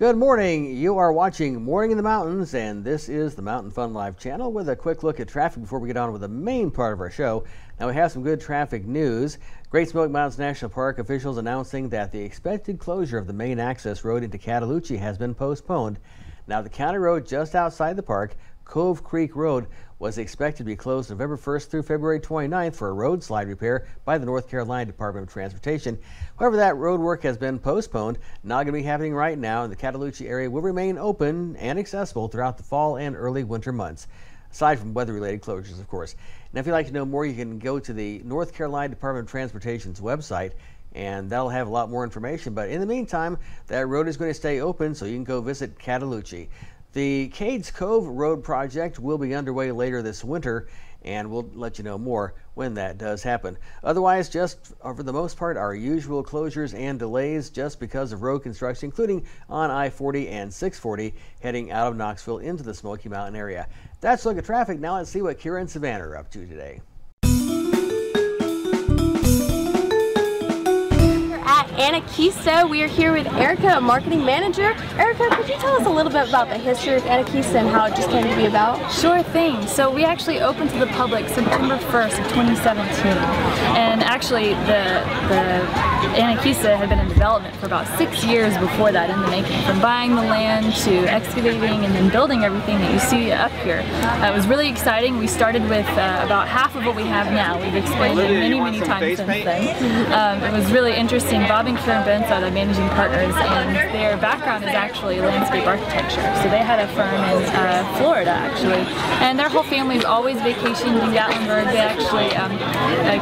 Good morning. You are watching Morning in the Mountains, and this is the Mountain Fun Live channel with a quick look at traffic before we get on with the main part of our show. Now we have some good traffic news. Great Smoky Mountains National Park officials announcing that the expected closure of the main access road into Cataloochee has been postponed. Now the county road just outside the park, Cove Creek Road, was expected to be closed November 1st through February 29th for a road slide repair by the North Carolina Department of Transportation. However, that road work has been postponed, not going to be happening right now, and the Cataloochee area will remain open and accessible throughout the fall and early winter months, aside from weather-related closures, of course. Now, if you'd like to know more, you can go to the North Carolina Department of Transportation's website, and that'll have a lot more information. But in the meantime, that road is going to stay open, so you can go visit Cataloochee. The Cades Cove Road project will be underway later this winter, and we'll let you know more when that does happen. Otherwise, just for the most part, our usual closures and delays just because of road construction, including on I-40 and 640 heading out of Knoxville into the Smoky Mountain area. That's a look at traffic. Now let's see what Kira and Savannah are up to today. Anakeesta. We are here with Erica, a marketing manager. Erica, could you tell us a little bit about the history of Anakeesta and how it just came to be about? Sure thing. So we actually opened to the public September 1st of 2017. And actually the Anakeesta had been in development for about 6 years before that in the making. From buying the land to excavating and then building everything that you see up here. It was really exciting. We started with about half of what we have now. We've explained it many times since then. It was really interesting. Bob and Karen Bentz are the managing partners, and their background is actually landscape architecture. So they had a firm in Florida, actually, and their whole family's always vacationed in Gatlinburg. They actually,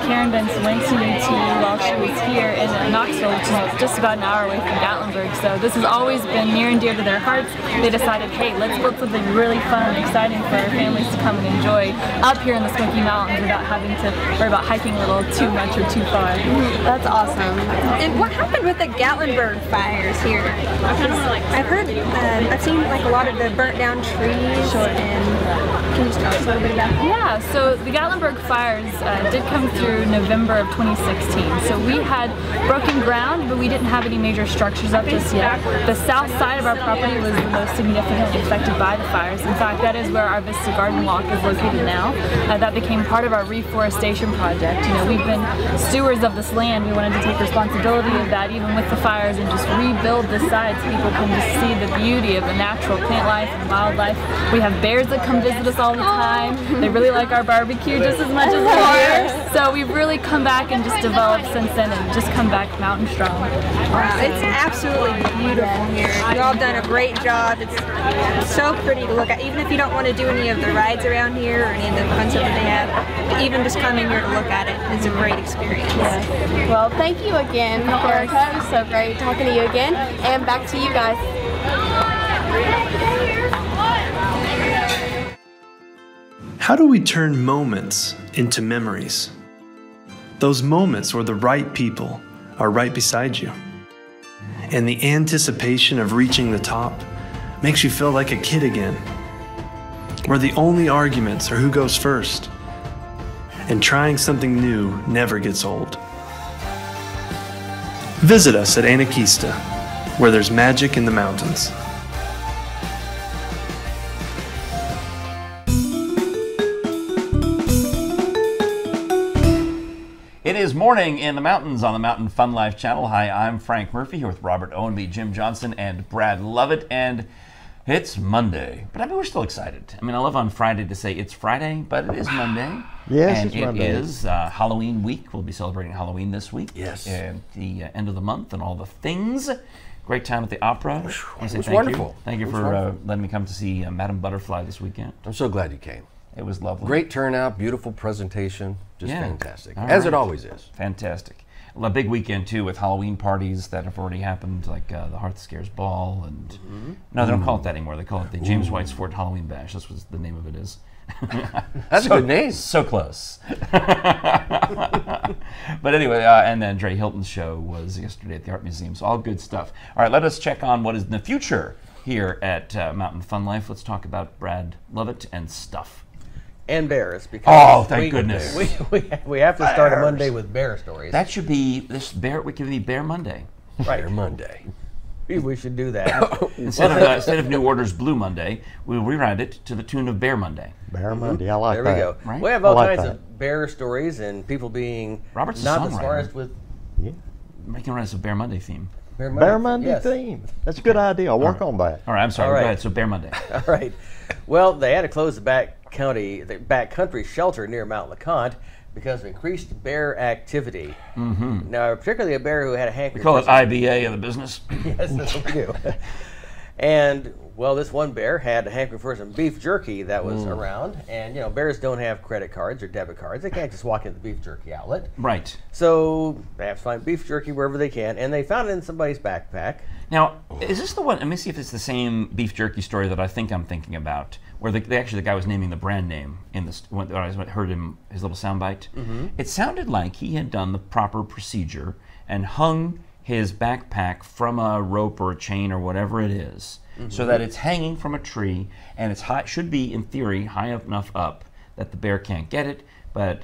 Karen Bentz went to UT while she was here in Knoxville, which is just about an hour away from Gatlinburg. So this has always been near and dear to their hearts. They decided, hey, let's build something really fun and exciting for our families to come and enjoy up here in the Smoky Mountains without having to worry about hiking a little too much or too far. That's awesome. And what happened with the Gatlinburg fires here? I've heard, I've seen like a lot of the burnt down trees. Sure. And can you just tell us a little bit about that? Yeah, so the Gatlinburg fires did come through November of 2016. So we had broken ground, but we didn't have any major structures up just yet. The south side of our property was the most significantly affected by the fires. In fact, that is where our Vista Garden Walk is located now. That became part of our reforestation project. You know, we've been stewards of this land. We wanted to take responsibility of that, even with the fires, and just rebuild this site so people can just see the beauty of the natural plant life and wildlife. We have bears that come visit us all the time. They really like our barbecue just as much as ours. So we've really come back and just developed since then and just come back mountain strong. Wow, it's absolutely beautiful here. You all done a great job. It's so pretty to look at. Even if you don't want to do any of the rides around here or any of the fun stuff that they have, even just coming here to look at it is a great experience. Well, thank you again, Erica. It was so great talking to you again. And back to you guys. How do we turn moments into memories? Those moments where the right people are right beside you. And the anticipation of reaching the top makes you feel like a kid again. Where the only arguments are who goes first. And trying something new never gets old. Visit us at Anakeesta, where there's magic in the mountains. It is Morning in the Mountains on the Mountain Fun Life channel. Hi, I'm Frank Murphy here with Robert Owenby, Jim Johnson, and Brad Lovett, and it's Monday. But I mean, we're still excited. I mean, I love on Friday to say it's Friday, but it is Monday. Yes, and it's it Monday. is Halloween week. We'll be celebrating Halloween this week. Yes. And the end of the month and all the things. Great time at the opera. It was wonderful. Thank you for letting me come to see Madame Butterfly this weekend. I'm so glad you came. It was lovely. Great turnout, beautiful presentation, just Yeah. fantastic, All as right. it always is. Fantastic. Well, a big weekend too with Halloween parties that have already happened, like the Hearth Scares Ball, and no, they don't call it that anymore. They call it the James White's Fort Halloween Bash. That's what the name of it is. That's a good name. So close. But anyway, and then Dre Hilton's show was yesterday at the Art Museum. So all good stuff. All right, let us check on what is in the future here at Mountain Fun Life. Let's talk about Brad Lovett and stuff. And bears, because Oh, thank goodness. we have to start a Monday with bear stories. That should be this bear. We could be Bear Monday. Bear Monday. we should do that. Instead of New Order's Blue Monday, we'll rewrite it to the tune of Bear Monday. Bear Monday, I like There that. we go. Right? We have all I like kinds that. of bear stories and people being Robert's a not the songwriter. smartest with Yeah. Making us a Bear Monday theme. Bear Monday yes. theme. That's a good idea. I'll work on that. All right, I'm sorry. All right. Go ahead. So Bear Monday. All right. Well, they had to close the backcountry shelter near Mount LeConte because of increased bear activity. Mm-hmm. Now, particularly a bear who had a hankering. We call it for- IBA of the business. Yes, that's what we do. And well, this one bear had a hankering for some beef jerky that was around, and you know, bears don't have credit cards or debit cards. They can't just walk into the beef jerky outlet. Right. So they have to find beef jerky wherever they can, and they found it in somebody's backpack. Now, is this the one? Let me see if it's the same beef jerky story that I think I'm thinking about, where the guy was naming the brand name in this. When I heard him his little soundbite, it sounded like he had done the proper procedure and hung his backpack from a rope or a chain or whatever it is, so that it's hanging from a tree and it's high. Should be in theory high enough up that the bear can't get it, but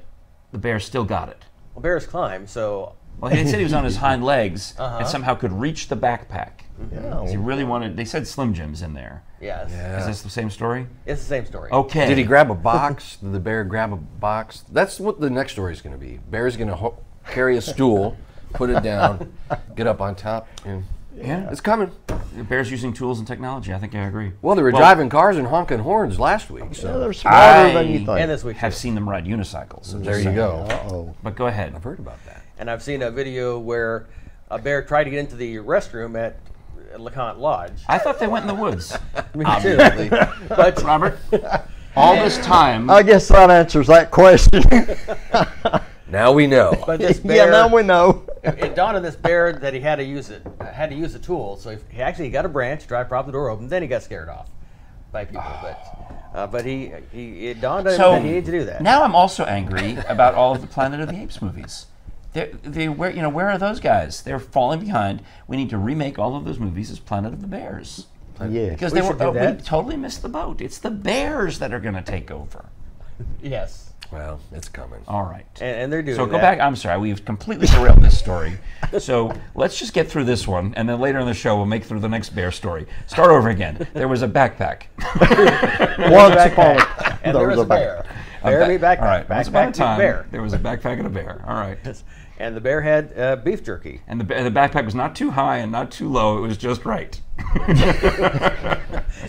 the bear still got it. Well, bears climb, so Well, he said he was on his hind legs and somehow could reach the backpack. Yeah. 'Cause he really wanted. They said Slim Jims in there. yes, Is this the same story? it's the same story. Okay. Did he grab a box? Did the bear grab a box? That's what the next story is going to be. Bear's going to carry a stool, put it down, get up on top, and Yeah. it's coming. The bear's using tools and technology. I think I agree. Well, they were driving cars and honking horns last week, Yeah, so they're smarter than you I- think. And this week, Have too. seen them ride unicycles. So there just you saying. go. Uh-oh. But go ahead. I've heard about that. And I've seen a video where a bear tried to get into the restroom at LeConte Lodge. I thought they went in the woods. Me too. Obviously. But Robert, all this time. I guess that answers that question. Now we know. but this Yeah, bear, now we know. it dawned on this bear that he had to use a tool. So he actually got a branch, tried to prop the door open. Then he got scared off by people. But it dawned on him So that he needed to do that. now I'm also angry about all of the Planet of the Apes movies. Where are those guys? They're falling behind. We need to remake all of those movies as Planet of the Bears. Yeah. Because We we should do that. totally missed the boat. It's the bears that are going to take over. Yes, Well, it's coming. All right. and they're doing So go that. back. I'm sorry, we've completely derailed this story. So let's just get through this one, and then later in the show we'll make through the next bear story. Start over again. There was a backpack. Once upon a And there was a bear. Bear meet backpack. All right. Once upon a Backpack meet time, bear. there was a backpack and a bear. All right. And the bear had beef jerky. And the backpack was not too high and not too low. It was just right.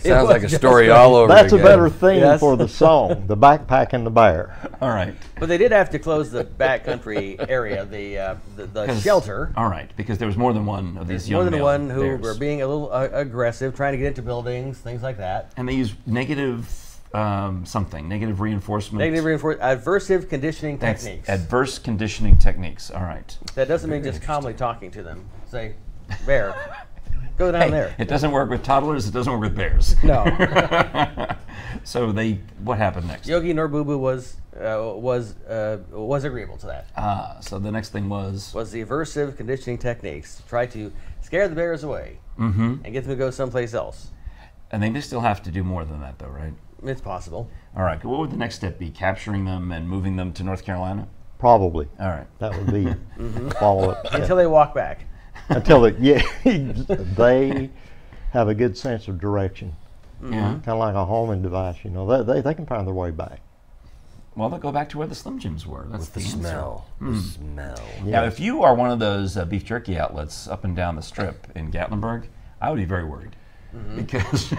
Sounds like a story all over That's again. a better theme Yes. for the song, The Backpack and the Bear. All right. But they did have to close the backcountry area, the 'Cause- shelter. All right, because there was more than one of these young More than male one who bears. were being a little aggressive, trying to get into buildings, things like that. And they used negative negative reinforcement. Negative aversive conditioning That's techniques. adverse conditioning techniques. All right. That doesn't mean just calmly talking to them. Say, bear, go down Hey, there. it doesn't work with toddlers. It doesn't work with bears. No. So what happened next? Yogi Norbubu was agreeable to that. So the next thing was Was the aversive conditioning techniques. Try to scare the bears away and get them to go someplace else. and they still have to do more than that, though, right? It's possible. All right. What would the next step be? Capturing them and moving them to North Carolina? Probably. All right. That would be follow-up. Until they walk back. Until they have a good sense of direction. Yeah. Kind of like a homing device, you know. They can find their way back. Well, they'll go back to where the Slim Jims were. That's With the answer. smell. The smell. Now, if you are one of those beef jerky outlets up and down the strip in Gatlinburg, I would be very worried. Because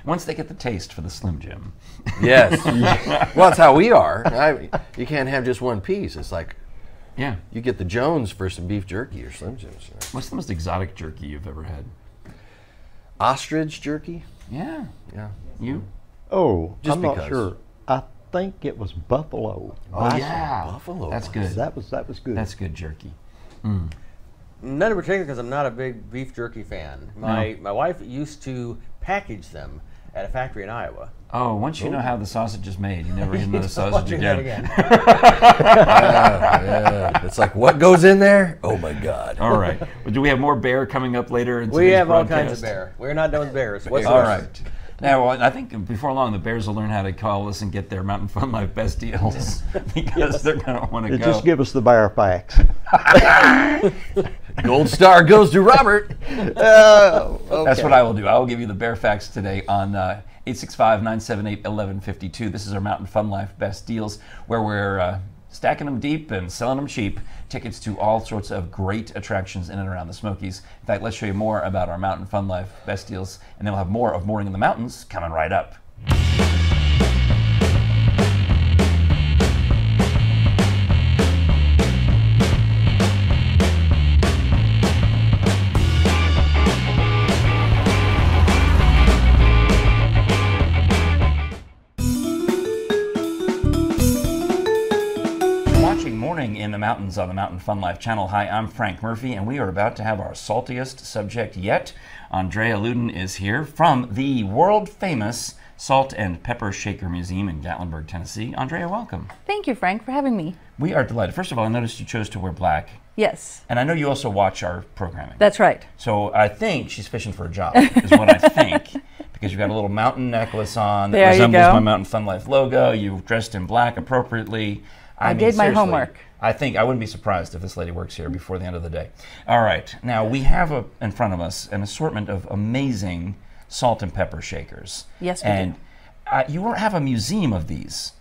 once they get the taste for the Slim Jim. Yes. Well, that's how we are. You can't have just one piece. It's like Yeah. you get the Jones for some beef jerky or Slim Jims. What's the most exotic jerky you've ever had? Ostrich jerky? Yeah. Yeah. You? Oh, Just I'm not because. sure. I think it was buffalo. Oh, yeah. Buffalo That's ones. good. That was good. That's good jerky. None in particular because I'm not a big beef jerky fan. My wife used to package them at a factory in Iowa. Oh, once you know how the sausage is made, you never eat another Don't sausage do that again. Yeah. It's like, what goes in there? Oh my God. All right. Well, do we have more bear coming up later in We today's have all broadcast? kinds of bear. We're not done with bears. What's All yours? right. Now, I think before long, the Bears will learn how to call us and get their Mountain Fun Life best deals because they're going to want to go. Just give us the bear facts. Go Gold star goes to Robert. That's what I will do. I will give you the bear facts today on 865-978-1152. This is our Mountain Fun Life Best Deals, where we're stacking them deep and selling them cheap. Tickets to all sorts of great attractions in and around the Smokies. In fact, let's show you more about our Mountain Fun Life Best Deals, and then we'll have more of Morning in the Mountains coming right up. Morning in the Mountains on the Mountain Fun Life channel. Hi, I'm Frank Murphy, and we are about to have our saltiest subject yet. Andrea Luden is here from the world-famous Salt and Pepper Shaker Museum in Gatlinburg, Tennessee. Andrea, welcome. Thank you, Frank, for having me. We are delighted. First of all, I noticed you chose to wear black. Yes. And I know you also watch our programming. That's right. So I think she's fishing for a job, is what I think. Because you've got a little mountain necklace on that resembles my Mountain Fun Life logo. You've dressed in black appropriately. I did my homework. I wouldn't be surprised if this lady works here before the end of the day. All right, now we have in front of us an assortment of amazing salt and pepper shakers. Yes, we do. And you have a museum of these.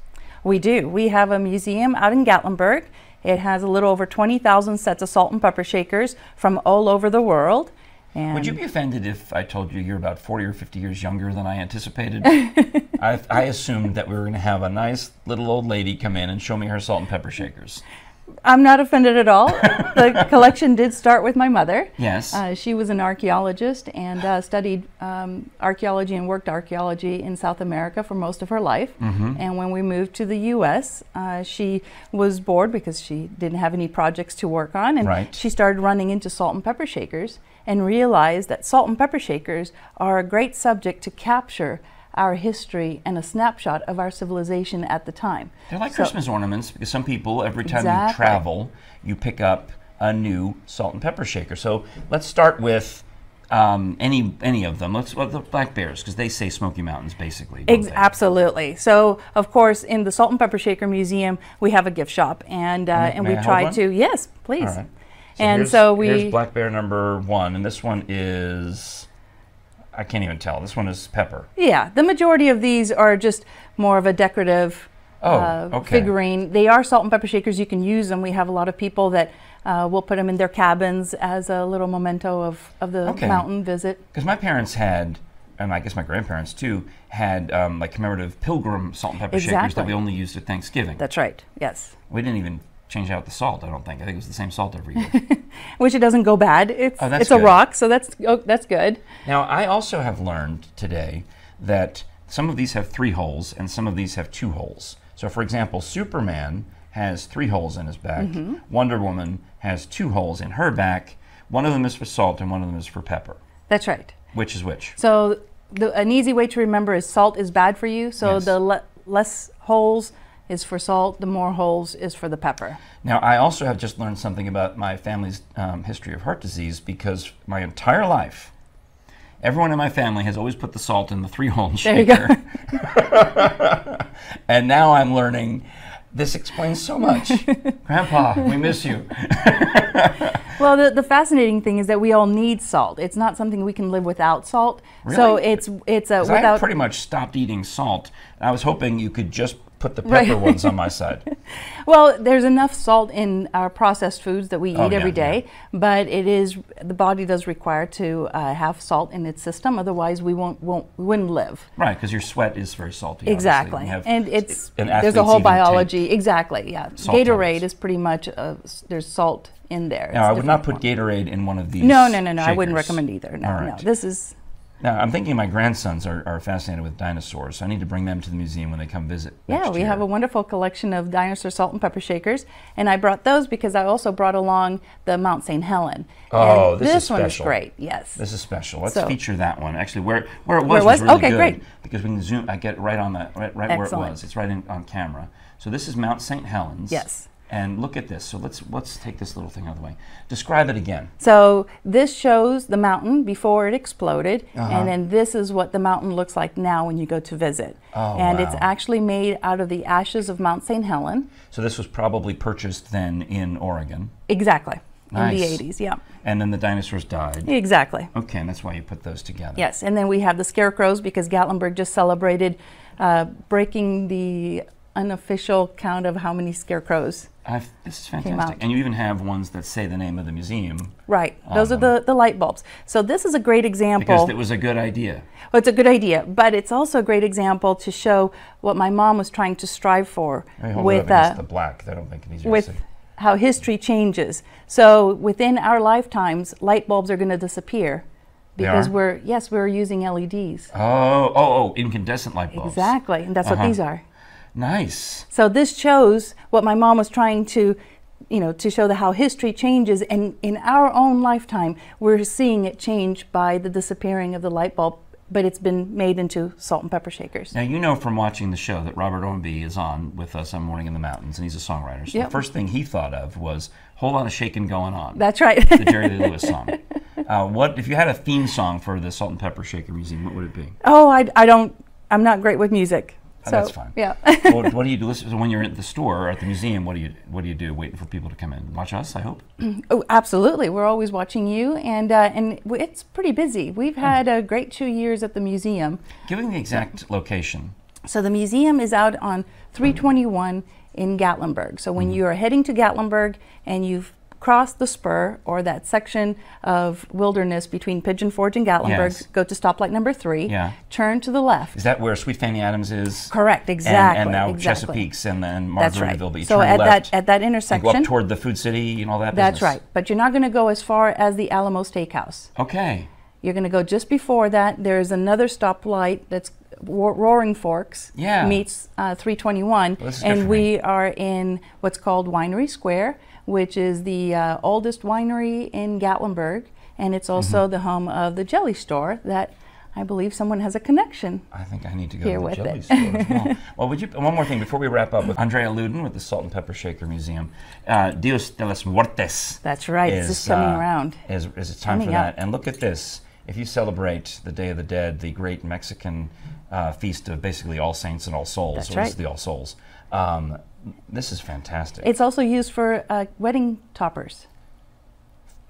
We do. We have a museum out in Gatlinburg. It has a little over 20,000 sets of salt and pepper shakers from all over the world. And would you be offended if I told you you're about 40 or 50 years younger than I anticipated? I assumed that we were going to have a nice little old lady come in and show me her salt and pepper shakers. I'm not offended at all. The collection did start with my mother. Yes. She was an archaeologist and studied archaeology and worked archaeology in South America for most of her life. Mm-hmm. And when we moved to the U.S., she was bored because she didn't have any projects to work on. And she started running into salt and pepper shakers and realized that salt and pepper shakers are a great subject to capture our history and a snapshot of our civilization at the time. They're like Christmas ornaments, because some people, every time you travel, you pick up a new salt and pepper shaker. So let's start with any of them. The Black Bears, because they say Smoky Mountains, basically. Absolutely. So, of course, in the Salt and Pepper Shaker Museum, we have a gift shop, and we try to. Yes, please. All right. Here's Black Bear number 1, and this one is, I can't even tell. This one is pepper. Yeah, the majority of these are just more of a decorative figurine. They are salt and pepper shakers. You can use them. We have a lot of people that will put them in their cabins as a little memento of the mountain visit. Because my parents had, and I guess my grandparents too, had like commemorative pilgrim salt and pepper shakers that we only used at Thanksgiving. That's right, yes. We didn't even change out the salt, I don't think. I think it was the same salt every year. Which it doesn't go bad. It's a rock, so that's good. Now, I also have learned today that some of these have 3 holes and some of these have 2 holes. So, for example, Superman has 3 holes in his back. Mm-hmm. Wonder Woman has 2 holes in her back. One of them is for salt and one of them is for pepper. That's right. Which is which? So, an easy way to remember is salt is bad for you. So, the less holes is for salt, the more holes is for the pepper. Now, I also have just learned something about my family's history of heart disease, because my entire life, everyone in my family has always put the salt in the 3-hole shaker. There you go. And now I'm learning, this explains so much. Grandpa, we miss you. Well, the fascinating thing is that we all need salt. It's not something we can live without salt. Really? So it's without. I pretty much stopped eating salt. I was hoping you could just put the pepper ones on my side. Well, there's enough salt in our processed foods that we eat every day, but the body does require to have salt in its system. Otherwise, we wouldn't live. Right, because your sweat is very salty. Exactly, and there's a whole biology. Exactly, yeah. Gatorade is pretty much there's salt in there. Now, I would not put Gatorade in one of these. No. Shakers. I wouldn't recommend either. No. This is. Now, I'm thinking my grandsons are fascinated with dinosaurs, so I need to bring them to the museum when they come visit. Yeah, we have a wonderful collection of dinosaur salt and pepper shakers, and I brought those because I also brought along the Mount St. Helen. Oh, this is one special. is great, yes. This is special. Let's feature that one. Actually, where it was really good. Great. Because we can zoom, I get right on that, right where it was. It's right on camera. So this is Mount St. Helens. Yes. And look at this. So let's take this little thing out of the way. Describe it again. So this shows the mountain before it exploded, and then this is what the mountain looks like now when you go to visit. Oh, and wow. It's actually made out of the ashes of Mount St. Helen. So this was probably purchased then in Oregon. Exactly. in the Nice. 80s. Yeah, And then the dinosaurs died. exactly. Okay, and that's why you put those together. Yes, and then we have the scarecrows because Gatlinburg just celebrated breaking the unofficial count of how many scarecrows. This is out. fantastic. And you even have ones that say the name of the museum. Right, those are the light bulbs. So this is a great example. Because it was a good idea. Well, it's a good idea, but it's also a great example to show what my mom was trying to strive for Hold it up against the black. I don't think it's easier to see. with how history changes. So within our lifetimes, light bulbs are going to disappear because are? we're using LEDs. Oh, incandescent light bulbs. Exactly, and that's what these are. Nice. So this shows what my mom was trying to, to show how history changes, and in our own lifetime, we're seeing it change by the disappearing of the light bulb, but it's been made into salt and pepper shakers. Now, you know from watching the show that Robert Owenby is on with us on Morning in the Mountains, and he's a songwriter. So Yep. the first thing he thought of was, Hold On a Shakin' Going On. That's right. The Jerry Lee Lewis song. What if you had a theme song for the Salt and Pepper Shaker Museum, what would it be? Oh, I'm not great with music. Oh, So, that's fine. Yeah. What do you do? Listen, when you're at the store or at the museum, what do you do? Waiting for people to come in, watch us? I hope. Oh, absolutely. We're always watching you, and it's pretty busy. We've had a great 2 years at the museum. Giving the exact location. So the museum is out on 321 in Gatlinburg. So when you are heading to Gatlinburg and you've crossed the spur or that section of wilderness between Pigeon Forge and Gatlinburg, Yes. go to stoplight number 3, Yeah. turn to the left. Is that where Sweet Fanny Adams is? Correct, exactly. And now exactly. Chesapeake's and then That's Margaritaville, right. but you So turn at left that and intersection, go up toward the Food City and all that that's business. right. But you're not going to go as far as the Alamo Steakhouse. Okay. You're going to go just before that. There's another stoplight that's Roaring Forks Yeah. meets 321, Well, this is good and for we me. are in what's called Winery Square, which is the oldest winery in Gatlinburg, and it's also the home of the Jelly Store that I believe someone has a connection. I think I need to go Here to the with jelly it. store as well. Well, would you, one more thing before we wrap up with Andrea Luden with the Salt and Pepper Shaker Museum. Dios de los Muertes. That's right, it's just coming around. Is it time for Coming that? up. And look at this. If you celebrate the Day of the Dead, the great Mexican feast of basically All Saints and All Souls, That's or right. this is the All Souls, this is fantastic. It's also used for wedding toppers.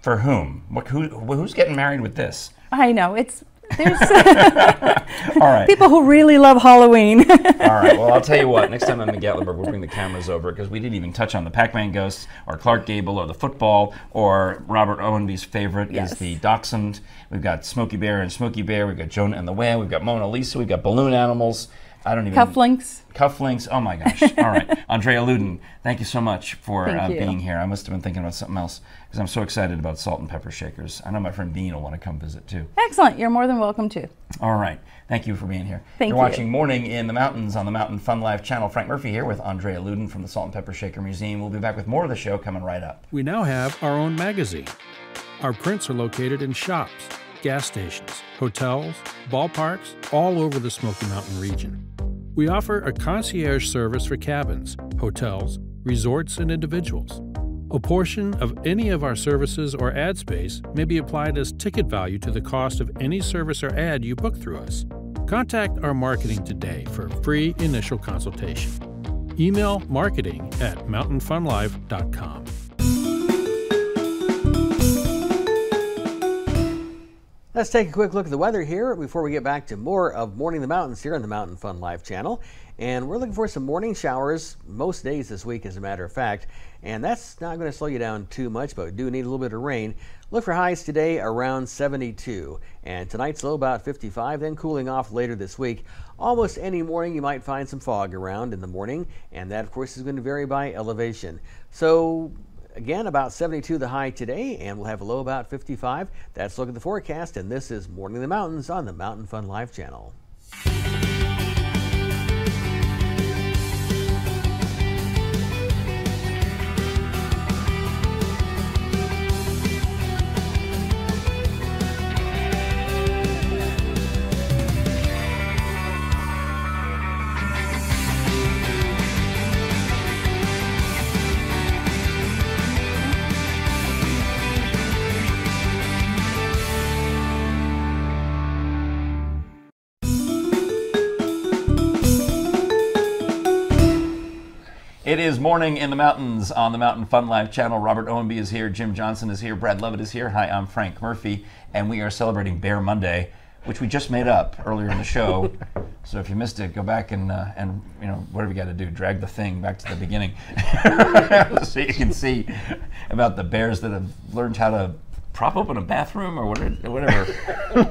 For whom? Who's getting married with this? I know, there's All right. people who really love Halloween. All right. Well, I'll tell you what. Next time I'm in Gatlinburg, we'll bring the cameras over because we didn't even touch on the Pac-Man ghosts or Clark Gable or the football or Robert Owenby's favorite is Yes. the Dachshund. We've got Smokey Bear and Smokey Bear. We've got Jonah and the Whale. We've got Mona Lisa. We've got balloon animals. I don't even... Cufflinks. Cufflinks. Oh, my gosh. All right. Andrea Luden, thank you so much for Thank you. being here. I must have been thinking about something else because I'm so excited about Salt and Pepper Shakers. I know my friend Dean will want to come visit, too. Excellent, you're more than welcome to. All right. Thank you for being here. Thank You're you. watching Morning in the Mountains on the Mountain Fun Live channel. Frank Murphy here with Andrea Luden from the Salt and Pepper Shaker Museum. We'll be back with more of the show coming right up. We now have our own magazine. Our prints are located in shops, gas stations, hotels, ballparks, all over the Smoky Mountain region. We offer a concierge service for cabins, hotels, resorts, and individuals. A portion of any of our services or ad space may be applied as ticket value to the cost of any service or ad you book through us. Contact our marketing today for a free initial consultation. Email marketing@mountainfunlive.com. Let's take a quick look at the weather here before we get back to more of Morning in the Mountains here on the Mountain Fun Live channel. And we're looking for some morning showers most days this week, as a matter of fact. And that's not going to slow you down too much, but we do need a little bit of rain. Look for highs today around 72. And tonight's low about 55, then cooling off later this week. Almost any morning you might find some fog around in the morning. And that, of course, is going to vary by elevation. So again, about 72 the high today, and we'll have a low about 55. That's a look at the forecast, and this is Morning in the Mountains on the Mountain Fun Live channel. It is Morning in the Mountains on the Mountain Fun Life channel. Robert Owenby is here, Jim Johnson is here, Brad Lovett is here. Hi, I'm Frank Murphy, and we are celebrating Bear Monday, which we just made up earlier in the show. So if you missed it, go back and you know, what do we got to do? Drag the thing back to the beginning, so you can see about the bears that have learned how to prop open a bathroom or whatever.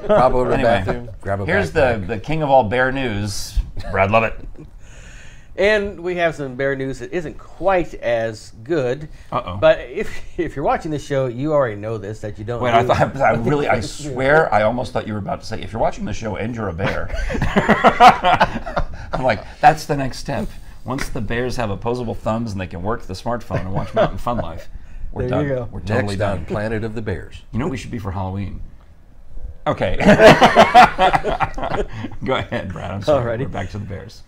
Prop open a bathroom. Grab a Here's backpack. the king of all bear news, Brad Lovett. And we have some bear news that isn't quite as good. Uh-oh. But if you're watching this show, you already know this, that you don't Wait, I swear, I almost thought you were about to say, if you're watching the show and you're a bear. I'm like, that's the next step. Once the bears have opposable thumbs and they can work the smartphone and watch Mountain Fun Life, we're There done. you go. We're totally Next done. on Planet of the Bears. You know what we should be for Halloween? Okay. Go ahead, Brad. I'm sorry. Alrighty. We're back to the bears.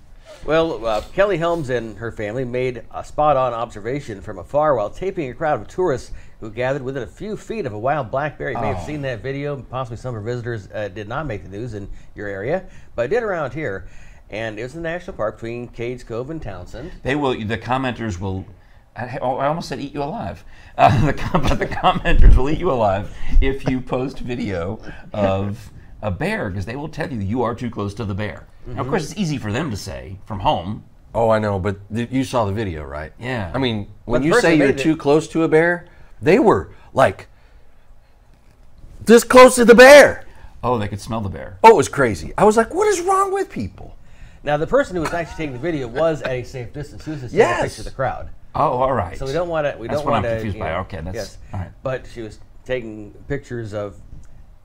Well, Kelly Helms and her family made a spot-on observation from afar while taping a crowd of tourists who gathered within a few feet of a wild black bear. You may have seen that video. Possibly some of our visitors did not make the news in your area, but did around here. And it was in the national park between Cades Cove and Townsend. They will. The commenters will. I almost said eat you alive. The commenters will eat you alive if you post video of a bear, because they will tell you you are too close to the bear. Now, of course, it's easy for them to say from home. Oh, I know, but you saw the video, right? Yeah. I mean, But when the you person say who you're made it- too close to a bear, they were like this close to the bear. Oh, they could smell the bear. Oh, it was crazy. I was like, what is wrong with people? Now, the person who was actually taking the video was at a safe distance. He was just taking Yes. a picture of the crowd. Oh, all right. So we don't want to. We That's don't what I'm want to. confused by. Okay, that's yes. all right. But she was taking pictures of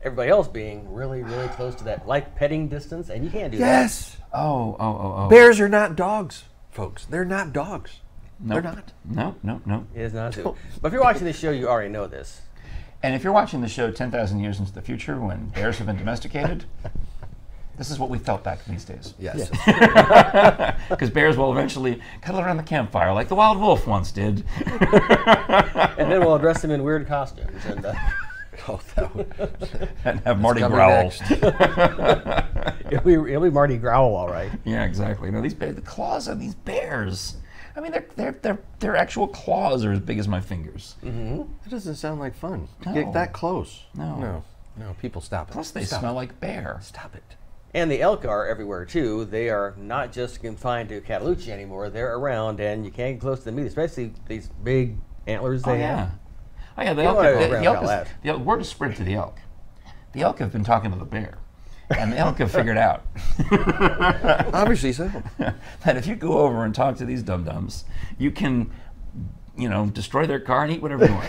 everybody else being really, really close to that, like petting distance, and you can't do Yes. Oh. Bears are not dogs, folks. They're not dogs. Nope. They're not. No. that. It is not too. But if you're watching this show, you already know this. And if you're watching the show 10,000 years into the future, when bears have been domesticated, this is what we felt back in these days. Yes. Because bears will eventually cuddle around the campfire like the wild wolf once did. And then we'll dress them in weird costumes and. Oh, that would, And have Marty coming growl. next. it'll be Marty Growl, all right. Yeah, exactly. No, the claws on these bears. I mean, their actual claws are as big as my fingers. That doesn't sound like fun. No. Get that close. No. No, people stop it. Plus, they Stop smell it. like bear. Stop it. And the elk are everywhere too. They are not just confined to Cataloochee anymore. They're around, and you can't get close to them either, especially these big antlers they have. Oh yeah, the You elk. wanna The round elk out is, loud. the elk, word is spread to the elk. The elk have been talking to the bear, and the elk have figured out Obviously so. that if you go over and talk to these dum-dums, you can, destroy their car and eat whatever you want.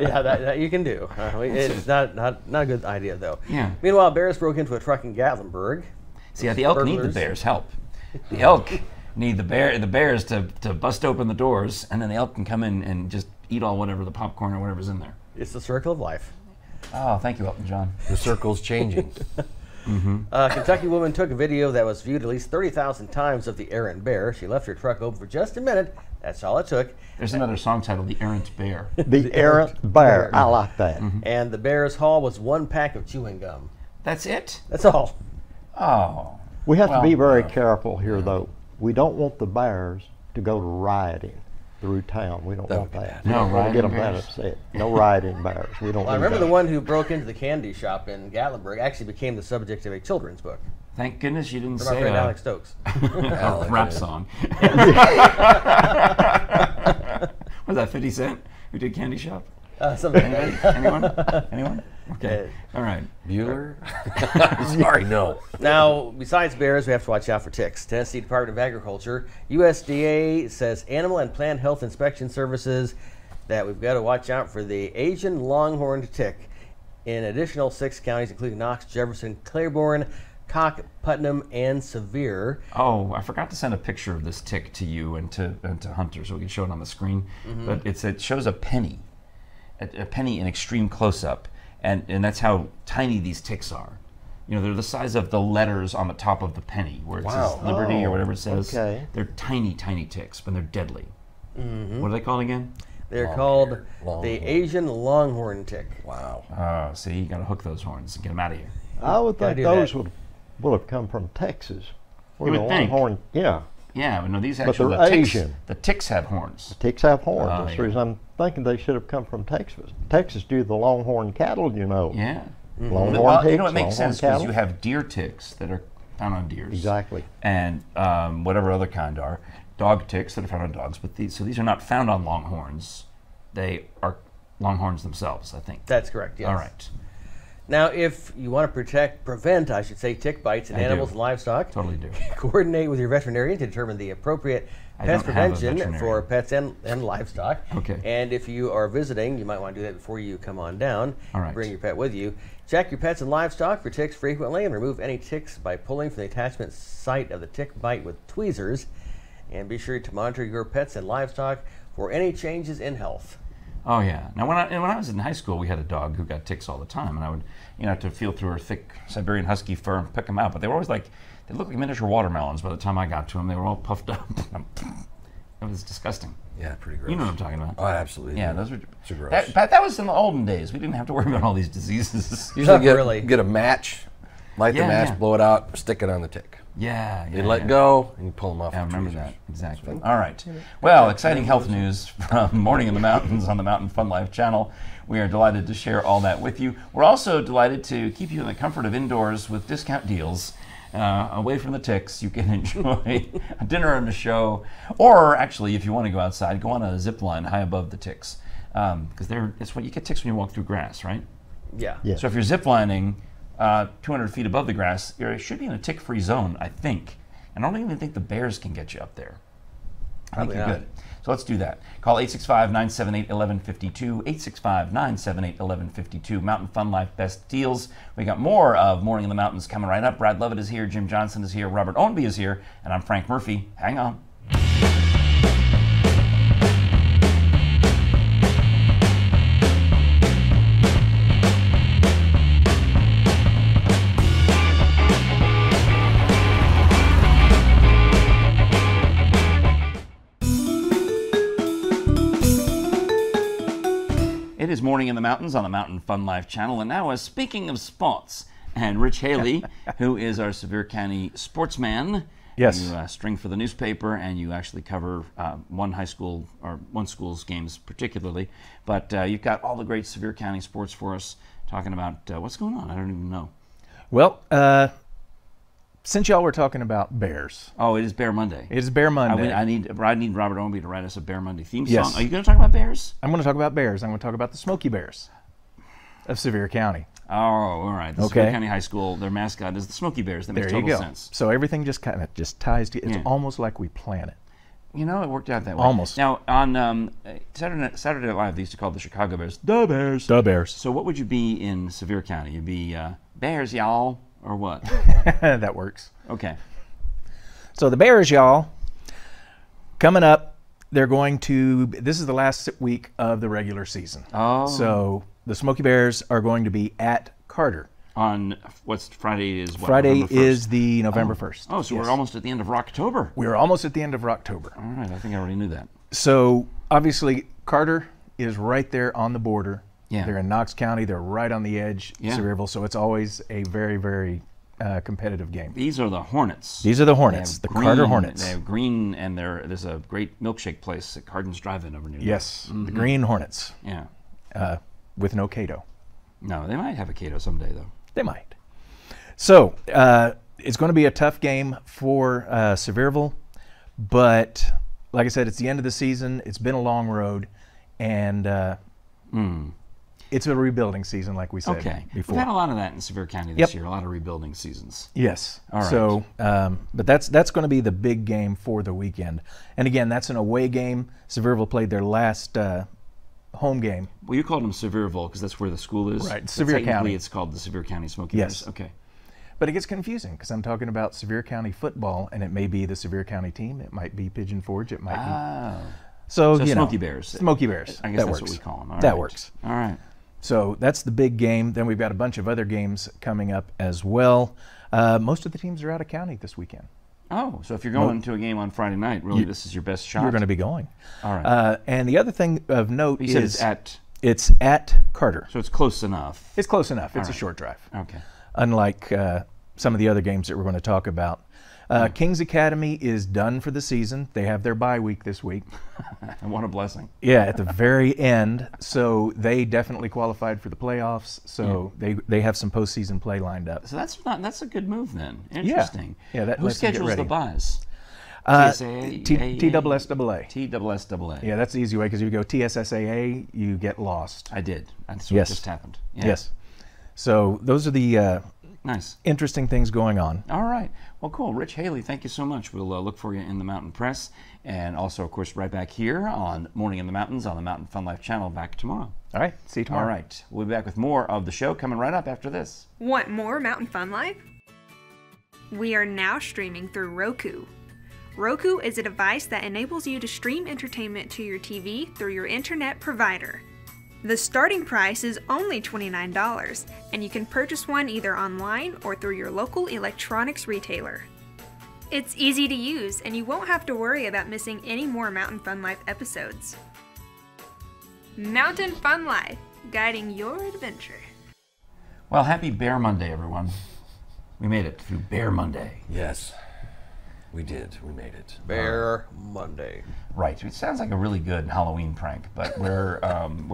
Yeah, that you can do. It's not a good idea though. Yeah. Meanwhile, bears broke into a truck in Gatlinburg. See, the elk need the Burglars. bears' help. The elk need the bears to bust open the doors, and then the elk can come in and just eat all whatever the popcorn or whatever's in there. It's the circle of life. Oh, thank you, Elton John. The circle's changing. A Kentucky woman took a video that was viewed at least 30,000 times of the errant bear. She left her truck open for just a minute. That's all it took. There's another song titled "The Errant Bear." The errant bear. I like that. And the bear's haul was one pack of chewing gum. That's it. That's all. Oh. We have Well, to be very careful here, though. We don't want the bears to go to rioting through town. We don't want would be that. bad. We No don't want to get them rioting that bears. upset. No rioting bears. We don't. Well, I need remember that. the one who broke into the candy shop in Gatlinburg actually became the subject of a children's book Thank goodness you didn't from our say friend Alex Stokes. a rap song. Was that 50 Cent who did Candy Shop? Something like that. Anyone? Okay. All right. Bueller? Sorry, no. Now, besides bears, we have to watch out for ticks. Tennessee Department of Agriculture, USDA says Animal and Plant Health Inspection Services that we've got to watch out for the Asian longhorned tick in additional 6 counties, including Knox, Jefferson, Claiborne, Cock, Putnam, and Sevier. Oh, I forgot to send a picture of this tick to you and to Hunter so we can show it on the screen. But it shows a penny in extreme close-up, and that's how tiny these ticks are. They're the size of the letters on the top of the penny, where it says Wow. Liberty or whatever it says. Okay. They're tiny, tiny ticks, but they're deadly. What are they called again? They're called Longhorn. the Asian longhorn tick. Wow. See, you got to hook those horns and get them out of here. I would Gotta think do those that. would have come from Texas. Where You the would think. longhorn, yeah. Yeah, but no, these But actually, they're Asian. The ticks have horns. Ticks have horns. Oh, That's yeah. the reason I'm thinking they should have come from Texas. Texas do the longhorn cattle, you know. Yeah. Longhorn Well, ticks, you know, it makes longhorn sense because cattle. you have deer ticks that are found on deers. Exactly. And whatever other kind are. Dog ticks that are found on dogs. But these are not found on longhorns. They are longhorns themselves, I think. That's correct, yes. All right. Now, if you want to prevent, I should say, tick bites in I animals do. and livestock, Totally do. coordinate with your veterinarian to determine the appropriate I pest don't have a prevention veterinarian. for pets and livestock. Okay. And if you are visiting, you might want to do that before you come on down. All right. Bring your pet with you. Check your pets and livestock for ticks frequently and remove any ticks by pulling from the attachment site of the tick bite with tweezers. And be sure to monitor your pets and livestock for any changes in health. Oh yeah. Now when I was in high school, we had a dog who got ticks all the time, and I would, have to feel through her thick Siberian Husky fur and pick them out. But they were always they looked like miniature watermelons. By the time I got to them, they were all puffed up. It was disgusting. Yeah, pretty gross. You know what I'm talking about? Oh, absolutely. Yeah, those were so gross. But that was in the olden days. We didn't have to worry about all these diseases. Usually get a match, light the Yeah, match, yeah. blow it out, stick it on the tick. Yeah. You let go and you pull them off. I the remember tweezers. that, exactly. All right. Well, exciting health news from Morning in the Mountains on the Mountain Fun Life channel. We are delighted to share all that with you. We're also delighted to keep you in the comfort of indoors with discount deals. Away from the ticks, you can enjoy a dinner and a show, or actually, if you want to go outside, go on a zip line high above the ticks, because it's what you get ticks when you walk through grass, right? Yeah. Yes. So if you're zip lining 200 feet above the grass, you should be in a tick-free zone, I think. And I don't even think the bears can get you up there. I think Probably you're not. good. So let's do that. Call 865-978-1152, 865-978-1152. Mountain Fun Life Best Deals. We got more of Morning in the Mountains coming right up. Brad Lovett is here, Jim Johnson is here, Robert Owenby is here, and I'm Frank Murphy. Hang on. It is Morning in the Mountains on the Mountain Fun Life channel. And now, speaking of sports, and Rich Haley, who is our Sevier County sportsman. Yes. You string for the newspaper, and you actually cover one high school or one school's games particularly. But you've got all the great Sevier County sports for us, talking about what's going on. I don't even know. Well, since y'all were talking about bears. Oh, it is Bear Monday. It is Bear Monday. I need Robert Owenby to write us a Bear Monday theme Yes. song. Are you going to talk about bears? I'm going to talk about bears. I'm going to talk about the Smoky Bears of Sevier County. Oh, all right. The Sevier County High School, their mascot is the Smoky Bears. That makes There you total go. sense. So everything just kind of ties together. It's Yeah. almost like we plan it. You know, it worked out that way. Almost. Now, on Saturday Night Live, they used to call the Chicago Bears the Bears. The Bears. So what would you be in Sevier County? You'd be Bears, y'all, or what? That works. Okay. So the Bears, y'all, coming up, they're going to, this is the last week of the regular season. Oh. So the Smoky Bears are going to be at Carter. On what's Friday is what? Friday November 1st? is the November 1st. Oh, so Yes. we're almost at the end of October. We're almost at the end of October. All right, I think I already knew that. So obviously Carter is right there on the border. Yeah. They're in Knox County. They're right on the edge, Yeah. Sevierville. So it's always a very, very competitive game. These are the Hornets. These are the They Hornets, have the green- Carter Hornets. They have green, and there's a great milkshake place at Cardin's Drive-In over near Yes, there. the Green Hornets Yeah. with no Cato. No, they might have a Cato someday, though. They might. So it's going to be a tough game for Sevierville, but like I said, it's the end of the season. It's been a long road, and it's a rebuilding season, like we said before. We've had a lot of that in Sevier County this year, a lot of rebuilding seasons. Yes. All right. So, but that's going to be the big game for the weekend. And again, that's an away game. Sevierville played their last home game. Well, you called them Sevierville because that's where the school is. Right, But Sevier technically County. It's called the Sevier County Smoky Yes. Bears. Okay. But it gets confusing because I'm talking about Sevier County football, and it may be the Sevier County team. It might be Pigeon Forge. It might be. So you know, Smoky Bears. Smoky Bears. I guess that that's works. what we call them. All that right. works. All right. So that's the big game. Then we've got a bunch of other games coming up as well. Most of the teams are out of county this weekend. Oh, so if you're going to a game on Friday night, really, this is your best shot. You're going to be going. All right. And the other thing of note You is said it's at Carter. So it's close enough. It's close enough. It's All a right. short drive. Okay. Unlike some of the other games that we're going to talk about. King's Academy is done for the season. They have their bye week this week. And what a blessing. Yeah, at the very end. So they definitely qualified for the playoffs. So they have some postseason play lined up. So that's a good move then. Interesting. Yeah, that Who lets them get schedules the ready. buys? TSSAA. TSSAA. Yeah, that's the easy way because if you go TSSAA, you get lost. I did. That's what just happened. Yeah. Yes. So those are the nice, interesting things going on. All right. Well, cool. Rich Haley, thank you so much. We'll look for you in the Mountain Press, and also, of course, right back here on Morning in the Mountains on the Mountain Fun Life channel. Back tomorrow. All right. See you tomorrow. All right. We'll be back with more of the show coming right up after this. Want more Mountain Fun Life? We are now streaming through Roku. Roku is a device that enables you to stream entertainment to your TV through your internet provider. The starting price is only $29, and you can purchase one either online or through your local electronics retailer. It's easy to use, and you won't have to worry about missing any more Mountain Fun Life episodes. Mountain Fun Life, guiding your adventure. Well, happy Bear Monday, everyone. We made it through Bear Monday. Yes, we did. We made it. Bear Monday. Right. It sounds like a really good Halloween prank, but we're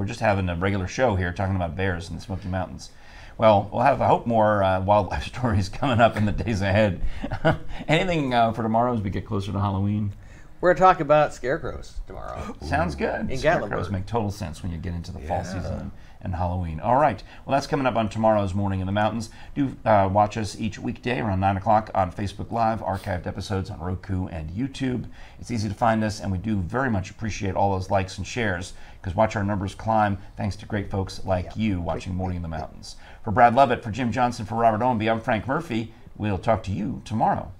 just having a regular show here talking about bears in the Smoky Mountains. Well, we'll have, I hope, more wildlife stories coming up in the days ahead. Anything for tomorrow as we get closer to Halloween? We're going to talk about scarecrows tomorrow. Sounds good. In Scarecrows Gatlinburg. make total sense when you get into the fall season and Halloween. All right. Well, that's coming up on tomorrow's Morning in the Mountains. Do watch us each weekday around 9 o'clock on Facebook Live, archived episodes on Roku and YouTube. It's easy to find us, and we do very much appreciate all those likes and shares because watch our numbers climb thanks to great folks like you watching Morning in the Mountains. For Brad Lovett, for Jim Johnson, for Robert Owenby, I'm Frank Murphy. We'll talk to you tomorrow.